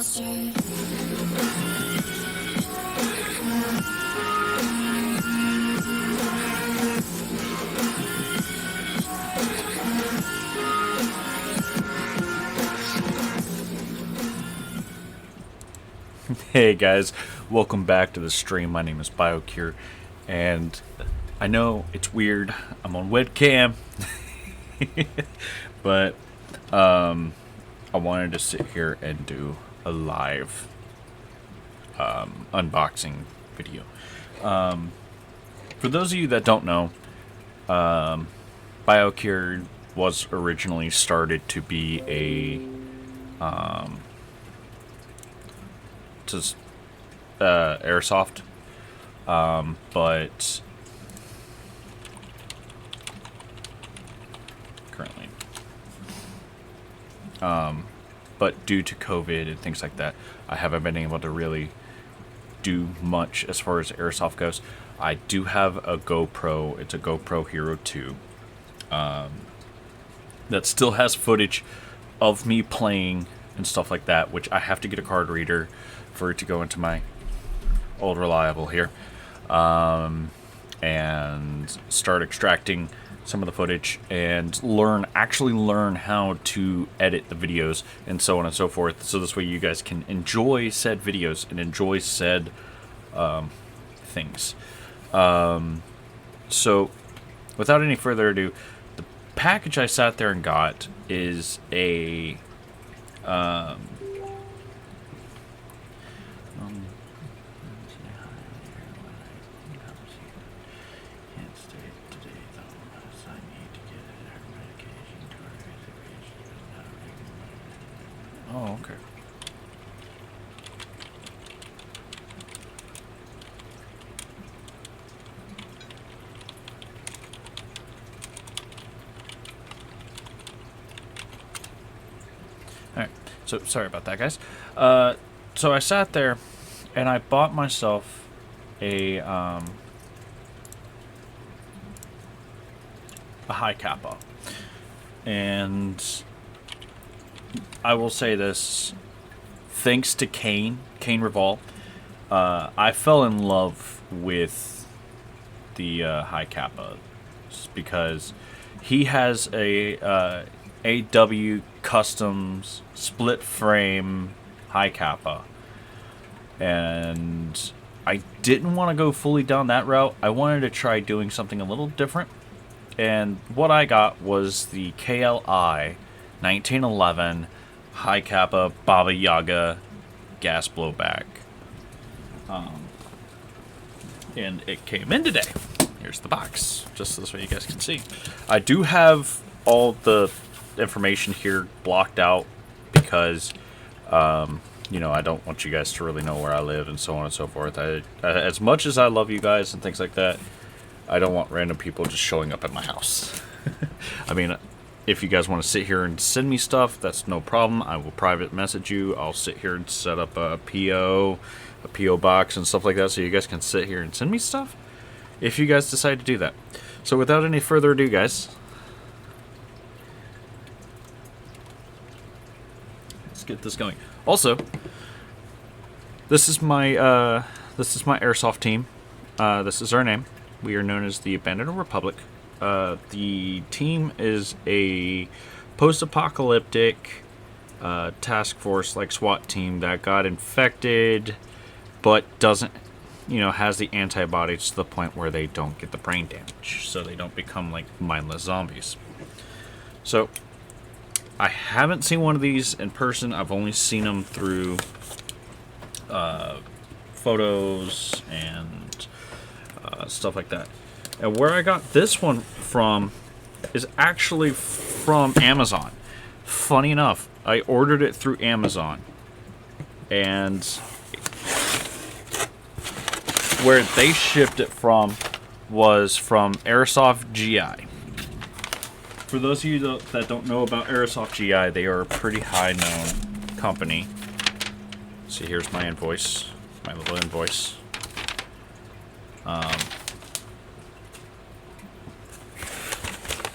Hey guys, welcome back to the stream. My name is BioCure, and I know it's weird. I'm on webcam, but I wanted to sit here and do a live unboxing video. For those of you that don't know, BioCure was originally started to be a airsoft, but currently, but due to COVID and things like that, I haven't been able to really do much as far as airsoft goes. I do have a GoPro. It's a GoPro Hero 2 that still has footage of me playing and stuff like that, which I have to get a card reader for it to go into my old reliable here, and start extracting some of the footage and actually learn how to edit the videos and so on and so forth, so this way you guys can enjoy said videos and enjoy said things. So without any further ado, the package I sat there and got is a oh, okay. Alright, so sorry about that, guys. So I sat there and I bought myself a high kappa. And I will say this, thanks to Kane Revolve, I fell in love with the high kappa because he has a AW Customs split frame high kappa, and I didn't want to go fully down that route. I wanted to try doing something a little different, and what I got was the KLI 1911 high kappa Baba Yaga gas blowback, and it came in today. Here's the box, just this way you guys can see. I do have all the information here blocked out because you know, I don't want you guys to really know where I live and so on and so forth. As much as I love you guys and things like that, I don't want random people just showing up at my house. I mean, if you guys want to sit here and send me stuff, that's no problem. I will private message you. I'll sit here and set up a PO box and stuff like that, so you guys can sit here and send me stuff if you guys decide to do that. So without any further ado, guys, let's get this going. Also, this is my airsoft team. This is our name. We are known as the Abandoned Republic. The team is a post-apocalyptic task force, like SWAT team, that got infected, but doesn't, has the antibodies to the point where they don't get the brain damage, so they don't become like mindless zombies. So I haven't seen one of these in person. I've only seen them through photos and stuff like that. And where I got this one from is actually from Amazon. Funny enough, I ordered it through Amazon, and where they shipped it from was from Airsoft GI. For those of you that don't know about Airsoft GI, they are a pretty high-known company. See, here's my invoice, my little invoice.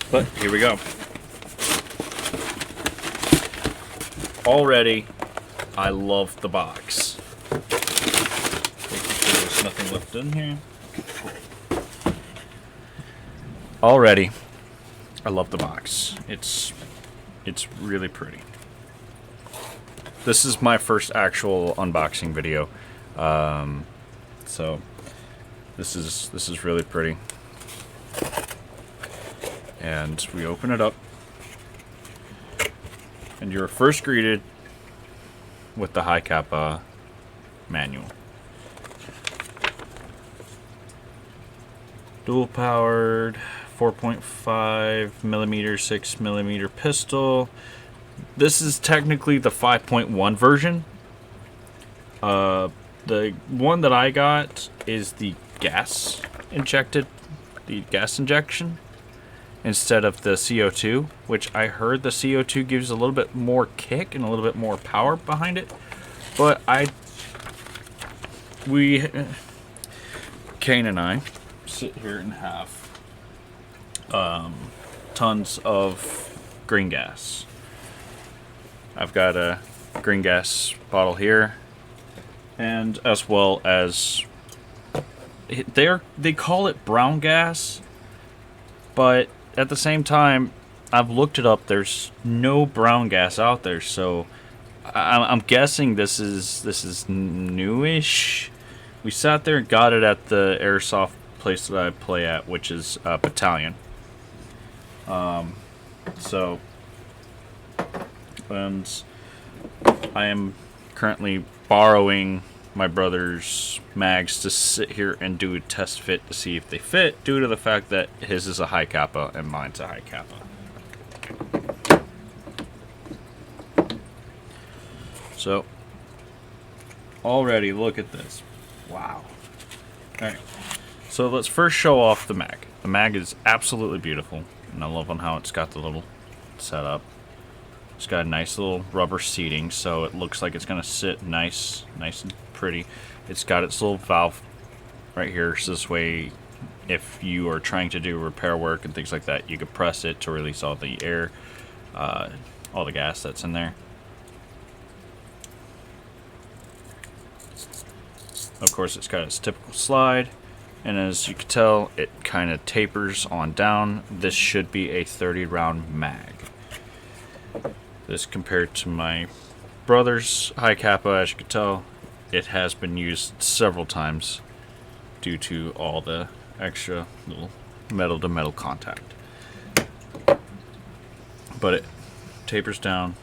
But here we go. Already I love the box. There's nothing left in here. Already, I love the box. It's really pretty. This is my first actual unboxing video, so this is really pretty. And we open it up, and you're first greeted with the High Kappa manual. Dual powered 4.5 millimeter 6 millimeter pistol. This is technically the 5.1 version. The one that I got is the gas injection instead of the CO2, which I heard the CO2 gives a little bit more kick and a little bit more power behind it. But Kane and I sit here and have tons of green gas. I've got a green gas bottle here, and as well as they call it brown gas, but at the same time, I've looked it up. There's no brown gas out there, so I'm guessing this is newish. We sat there and got it at the airsoft place that I play at, which is Battalion. And I am currently borrowing my brother's mags to sit here and do a test fit to see if they fit, due to the fact that his is a High Kappa and mine's a High Kappa. So, already look at this. Wow. Alright, so let's first show off the mag. The mag is absolutely beautiful, and I love on how it's got the little setup. It's got a nice little rubber seating, so it looks like it's going to sit nice and pretty. It's got its little valve right here, so this way, if you are trying to do repair work and things like that, you could press it to release all the air, all the gas that's in there. Of course, it's got its typical slide, and as you can tell, it kind of tapers on down. This should be a 30-round mag. This, compared to my brother's High Kappa, as you can tell, it has been used several times due to all the extra little metal-to-metal contact. But it tapers down,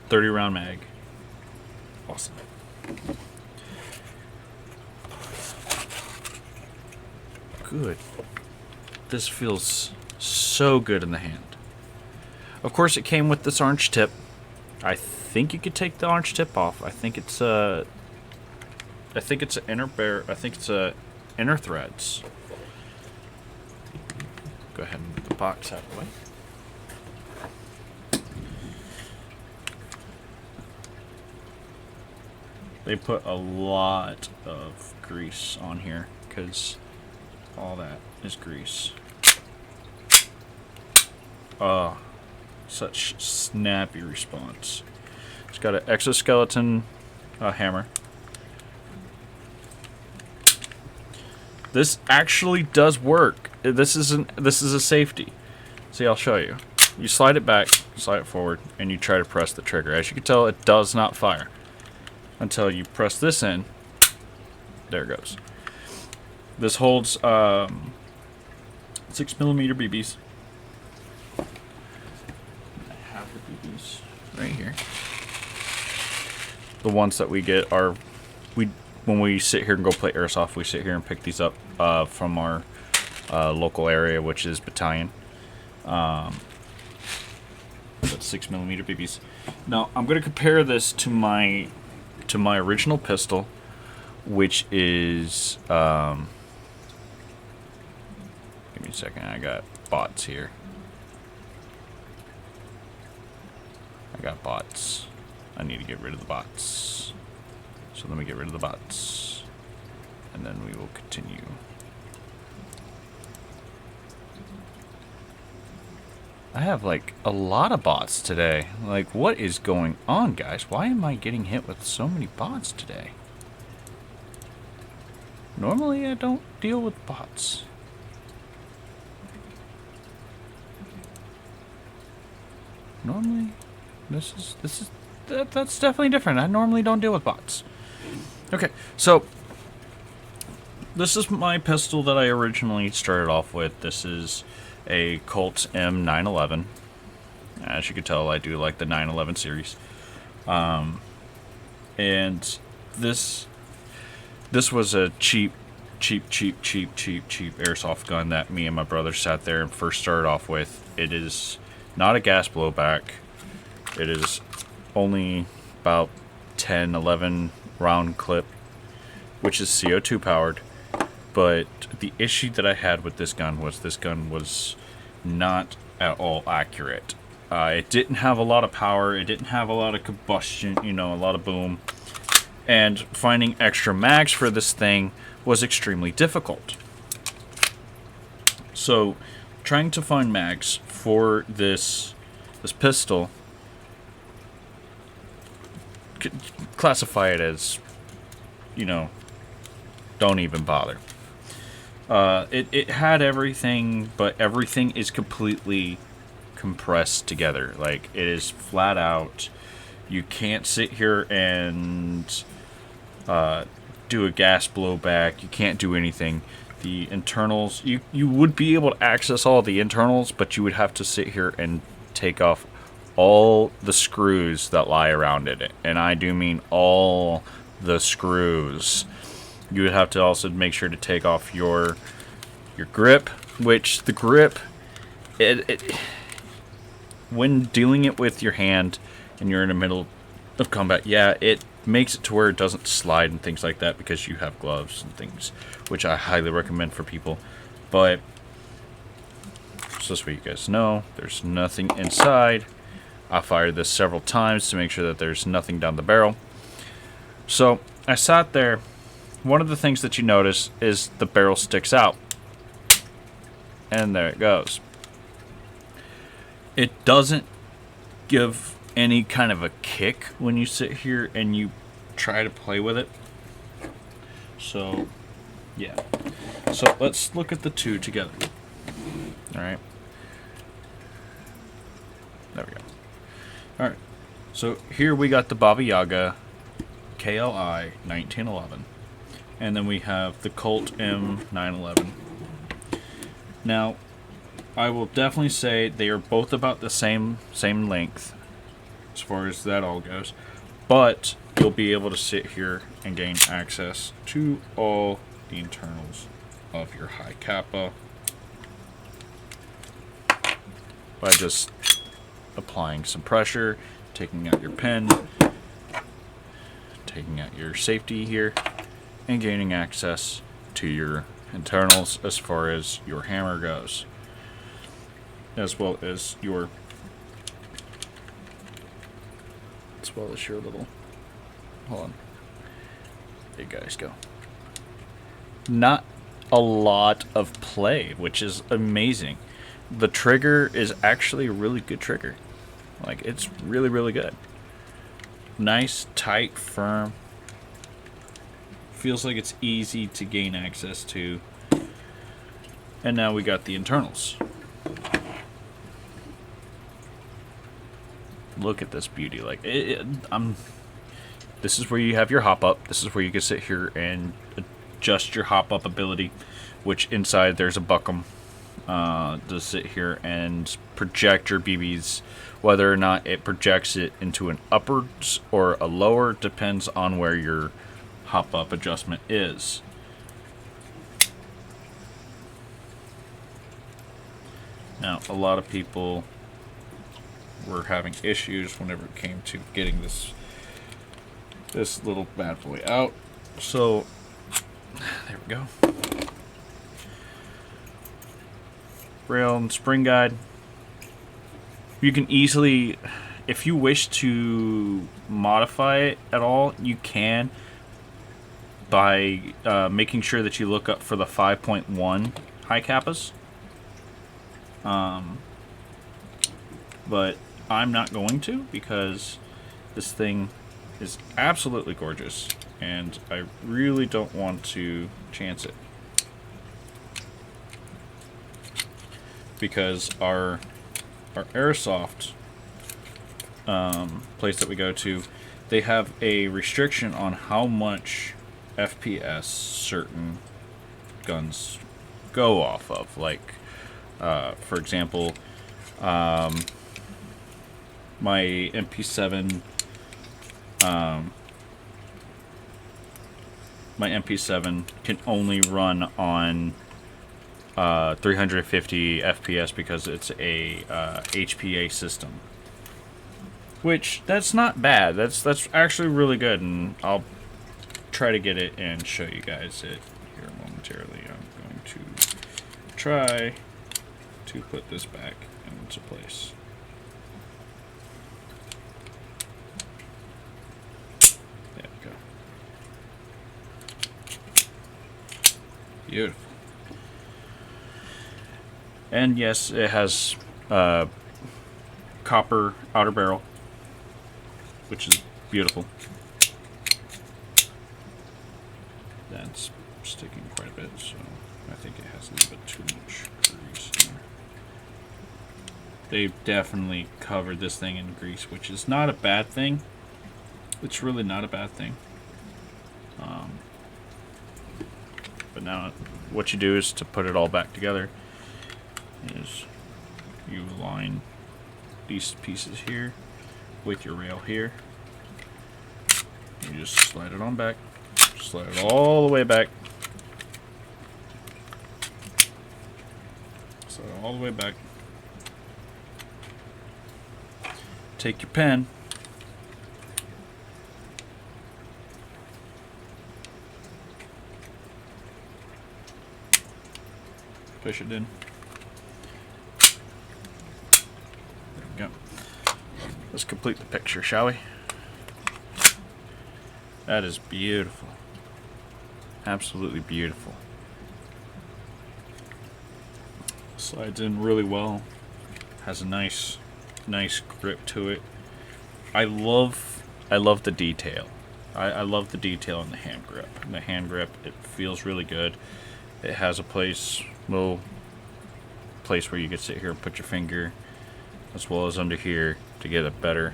30-round mag. Awesome. Good. This feels so good in the hand. Of course, it came with this orange tip. I think you could take the orange tip off. I think it's an inner threads. Go ahead and put the box out of the way. They put a lot of grease on here because all that is grease. Such snappy response. It's got an exoskeleton hammer. This actually does work. This is a safety. See, I'll show you. You slide it back, slide it forward, and you try to press the trigger. As you can tell, it does not fire until you press this in. There it goes. This holds 6mm BBs. Right here. The ones that we get are, when we sit here and go play airsoft, we sit here and pick these up from our local area, which is Battalion. But 6mm BBs. Now I'm going to compare this to my original pistol, which is give me a second. I got bots here. I got bots. I need to get rid of the bots. So let me get rid of the bots. And then we will continue. I have like a lot of bots today. Like, what is going on, guys? Why am I getting hit with so many bots today? Normally I don't deal with bots. Normally, that's definitely different. I normally don't deal with bots. Okay, so this is my pistol that I originally started off with. This is a Colt M911. As you can tell, I do like the 911 series. And this was a cheap airsoft gun that me and my brother sat there and first started off with. It is not a gas blowback. It is only about 10, 11 round clip, which is CO2 powered. But the issue that I had with this gun was not at all accurate. It didn't have a lot of power. It didn't have a lot of combustion, a lot of boom. And finding extra mags for this thing was extremely difficult. So, trying to find mags for this pistol, classify it as, don't even bother. It had everything, but everything is completely compressed together. Like, it is flat out. You can't sit here and do a gas blowback. You can't do anything. The internals, you would be able to access all the internals, but you would have to sit here and take off all the screws that lie around it. And I do mean all the screws. You would have to also make sure to take off your grip, which the grip, when dealing it with your hand and you're in the middle of combat, it makes it to where it doesn't slide and things like that because you have gloves and things, which I highly recommend for people. But just so you guys know, there's nothing inside. I fired this several times to make sure that there's nothing down the barrel. So I sat there. One of the things that you notice is the barrel sticks out. And there it goes. It doesn't give any kind of a kick when you sit here and you try to play with it. So, yeah. So let's look at the two together. Alright. There we go. Alright. So here we got the Baba Yaga KLI 1911. And then we have the Colt M911. Now, I will definitely say they are both about the same length as far as that all goes. But you'll be able to sit here and gain access to all the internals of your high kappa by just applying some pressure, taking out your pen, taking out your safety here, and gaining access to your internals as far as your hammer goes, as well as your little, hold on, there you guys go. Not a lot of play, which is amazing. The trigger is actually a really good trigger. Like, it's really, really good. Nice, tight, firm. Feels like it's easy to gain access to. And now we got the internals. Look at this beauty. Like, this is where you have your hop up. This is where you can sit here and adjust your hop up ability, which inside there's a buckum to sit here and project your BBs. Whether or not it projects it into an upwards or a lower depends on where your hop up adjustment is. Now, a lot of people were having issues whenever it came to getting this little bad boy out. So there we go. Rail and spring guide. You can easily, if you wish to modify it at all, you can by making sure that you look up for the 5.1 high kappas. but I'm not going to because this thing is absolutely gorgeous, and I really don't want to chance it. Because our airsoft place that we go to, they have a restriction on how much FPS certain guns go off of. Like, for example, my MP7, can only run on 350 FPS because it's a HPA system. Which, that's not bad. That's actually really good, and I'll try to get it and show you guys it here momentarily. I'm going to try to put this back into place. There we go. Beautiful. And yes, it has copper outer barrel, which is beautiful. That's sticking quite a bit, so I think it has a little bit too much grease in there. They've definitely covered this thing in grease, which is not a bad thing. It's really not a bad thing. But now what you do is to put it all back together is you line these pieces here with your rail here. You just slide it on back, slide it all the way back, slide it all the way back. Take your pen, push it in. There we go. Let's complete the picture, shall we? That is beautiful. Absolutely beautiful. Slides in really well. Has a nice grip to it. I love the detail. I love the detail in the hand grip. The hand grip, it feels really good. It has a little place where you can sit here and put your finger, as well as under here, to get a better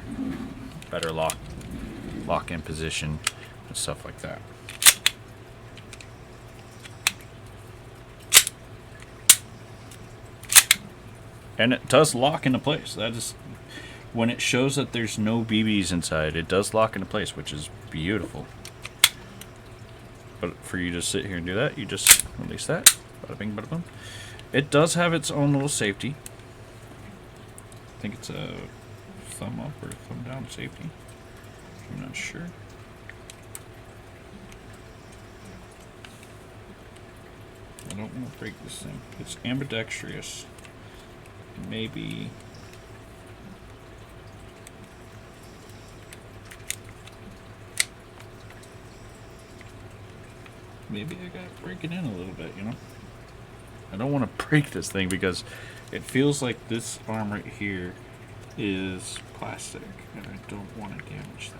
lock in position and stuff like that. And it does lock into place. That is, when it shows that there's no BBs inside, it does lock into place, which is beautiful. But for you to sit here and do that, you just release that. Bada bing, bada boom. It does have its own little safety. I think it's a thumb up or thumb down safety. I'm not sure. I don't want to break this thing. It's ambidextrous. Maybe I gotta break it in a little bit, you know? I don't want to break this thing because it feels like this arm right here is plastic, and I don't want to damage that.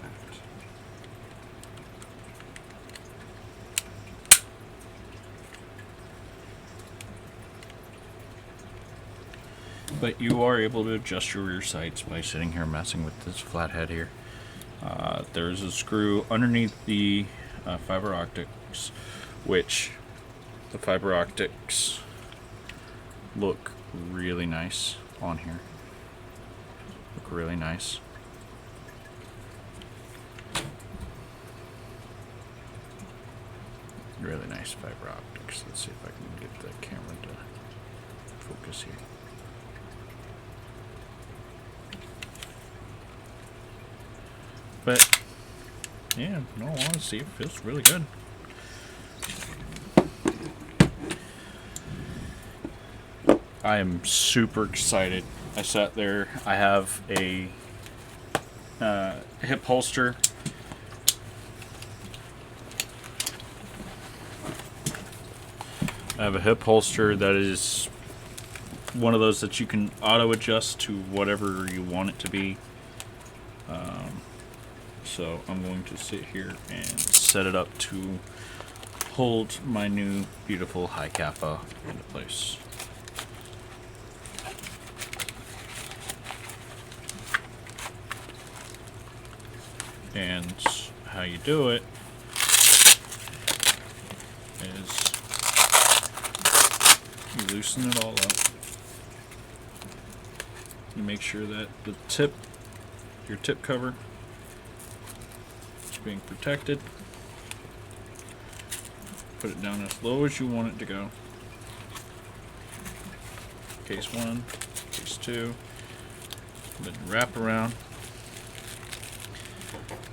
But you are able to adjust your rear sights by sitting here messing with this flathead here. There's a screw underneath the fiber optics, which the fiber optics look really nice on here. Look really nice. Really nice fiber optics. Let's see if I can get the camera to focus here. But yeah, no, honestly, it feels really good. I am super excited. I sat there. I have a hip holster. I have a hip holster that is one of those that you can auto adjust to whatever you want it to be. So I'm going to sit here and set it up to hold my new beautiful high kappa into place. And how you do it is you loosen it all up. You make sure that the tip, your tip cover, is being protected. Put it down as low as you want it to go. Case 1, case 2, then wrap around.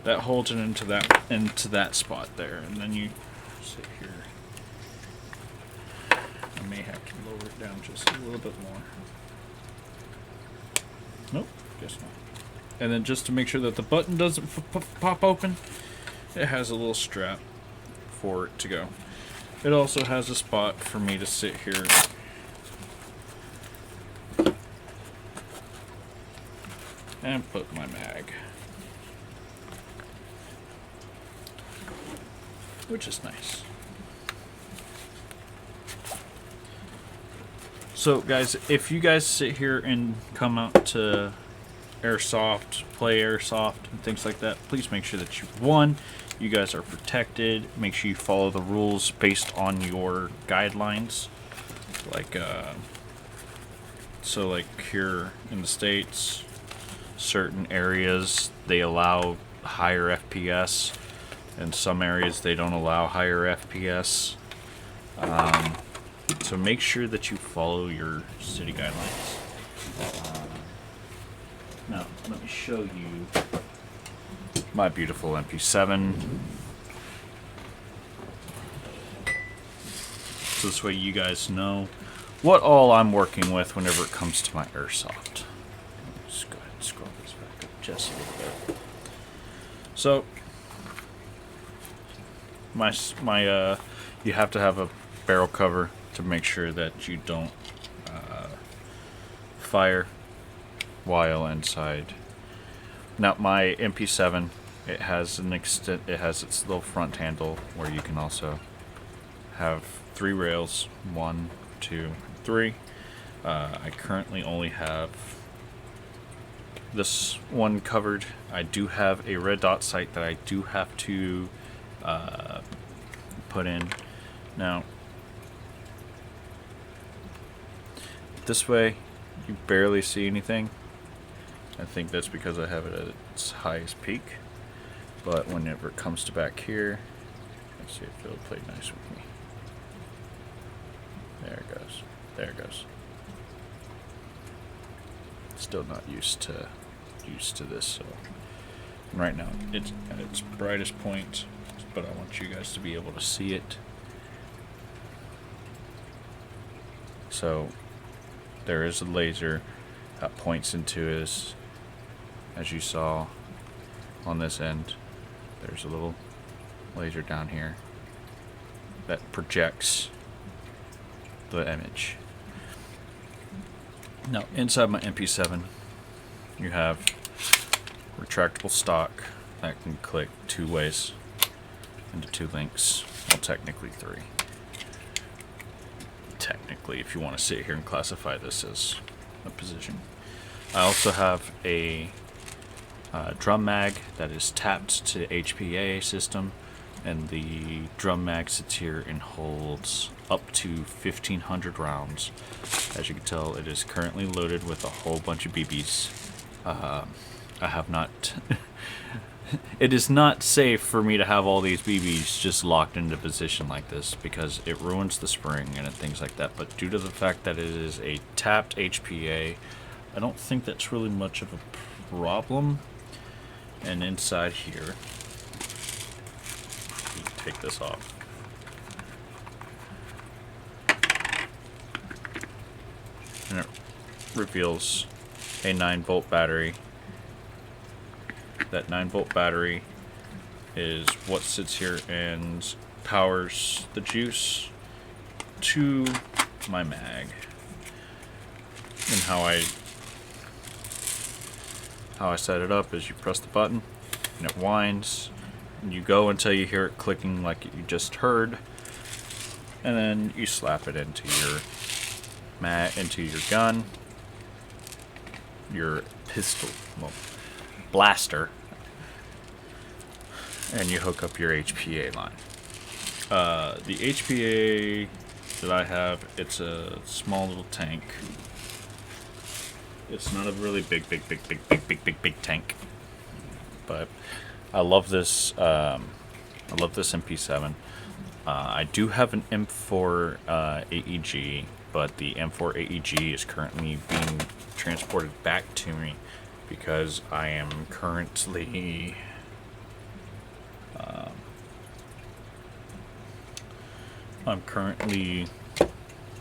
That holds it into that spot there, and then you sit here. I may have to lower it down just a little bit more. Nope, guess not. And then just to make sure that the button doesn't pop open, it has a little strap for it to go. It also has a spot for me to sit here and put my mag, which is nice. So guys, if you guys sit here and come out to Airsoft, play Airsoft and things like that, please make sure that you guys are protected. Make sure you follow the rules based on your guidelines. Like so like here in the States, certain areas they allow higher FPS. In some areas they don't allow higher FPS. So make sure that you follow your city guidelines. Now, let me show you my beautiful MP7. So this way you guys know what all I'm working with whenever it comes to my Airsoft. Let's go ahead and scroll this back up just a little bit. So, you have to have a barrel cover to make sure that you don't fire while inside. Now my MP7, it has its little front handle where you can also have 3 rails, 1, 2, 3. I currently only have this one covered. I do have a red dot sight that I do have to put in. Now, this way, you barely see anything. I think that's because I have it at its highest peak. But whenever it comes to back here, let's see if it'll play nice with me. There it goes. There it goes. Still not used to this, so right now it's at its brightest point, but I want you guys to be able to see it. So there is a laser that points into his, as you saw on this end, there's a little laser down here that projects the image. Now inside my MP7 you have retractable stock that can click 2 ways into 2 links, well technically 3. Technically, if you want to sit here and classify this as a position. I also have a drum mag that is tapped to HPA system, and the drum mag sits here and holds up to 1,500 rounds. As you can tell, it is currently loaded with a whole bunch of BBs. I have not it is not safe for me to have all these BBs just locked into position like this because it ruins the spring and things like that. But due to the fact that it is a tapped HPA, I don't think that's really much of a problem. And inside here, you can take this off. And it reveals a 9-volt battery. That 9-volt battery is what sits here and powers the juice to my mag. And how I set it up is you press the button and it winds, and you go until you hear it clicking like you just heard, and then you slap it into your into your gun, your pistol, well, blaster, and you hook up your HPA line. The HPA that I have, it's a small little tank. It's not a really big tank, but I love this. I love this MP7. I do have an M4 AEG, but the M4 AEG is currently being transported back to me because I am currently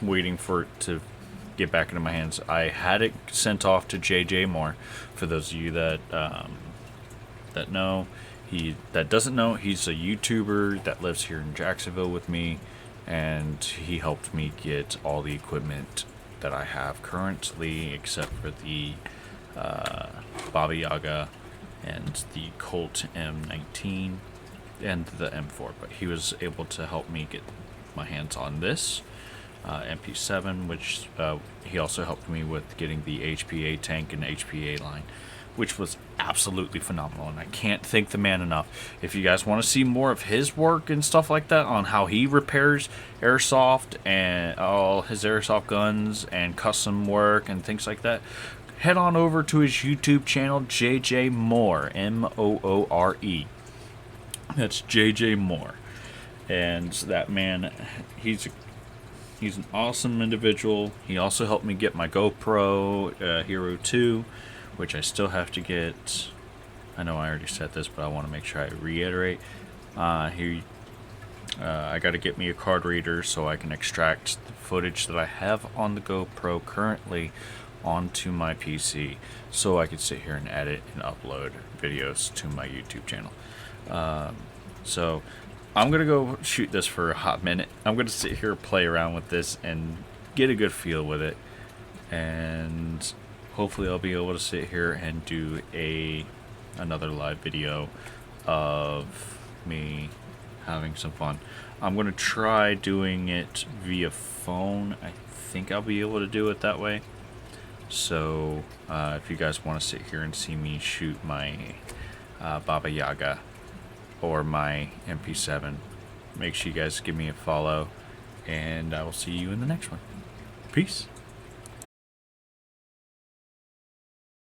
waiting for it to get back into my hands. I had it sent off to JJ Moore. For those of you that know, that doesn't know, he's a YouTuber that lives here in Jacksonville with me, and he helped me get all the equipment that I have currently, except for the Baba Yaga and the Colt M19 and the M4. But he was able to help me get my hands on this MP7, which he also helped me with getting the HPA tank and HPA line, which was absolutely phenomenal, and I can't thank the man enough. If you guys want to see more of his work and stuff like that on how he repairs airsoft and all his airsoft guns and custom work and things like that, head on over to his YouTube channel, JJ Moore, Moore. That's JJ Moore. And that man, he's an awesome individual. He also helped me get my GoPro Hero 2, which I still have to get. I know I already said this, but I want to make sure I reiterate. I got to get me a card reader so I can extract the footage that I have on the GoPro currently onto my PC, so I can sit here and edit and upload videos to my YouTube channel. So I'm going to go shoot this for a hot minute. I'm going to sit here, play around with this, and get a good feel with it. And hopefully I'll be able to sit here and do another live video of me having some fun. I'm going to try doing it via phone. I think I'll be able to do it that way. So if you guys want to sit here and see me shoot my Baba Yaga or my MP7, make sure you guys give me a follow, and I will see you in the next one. Peace.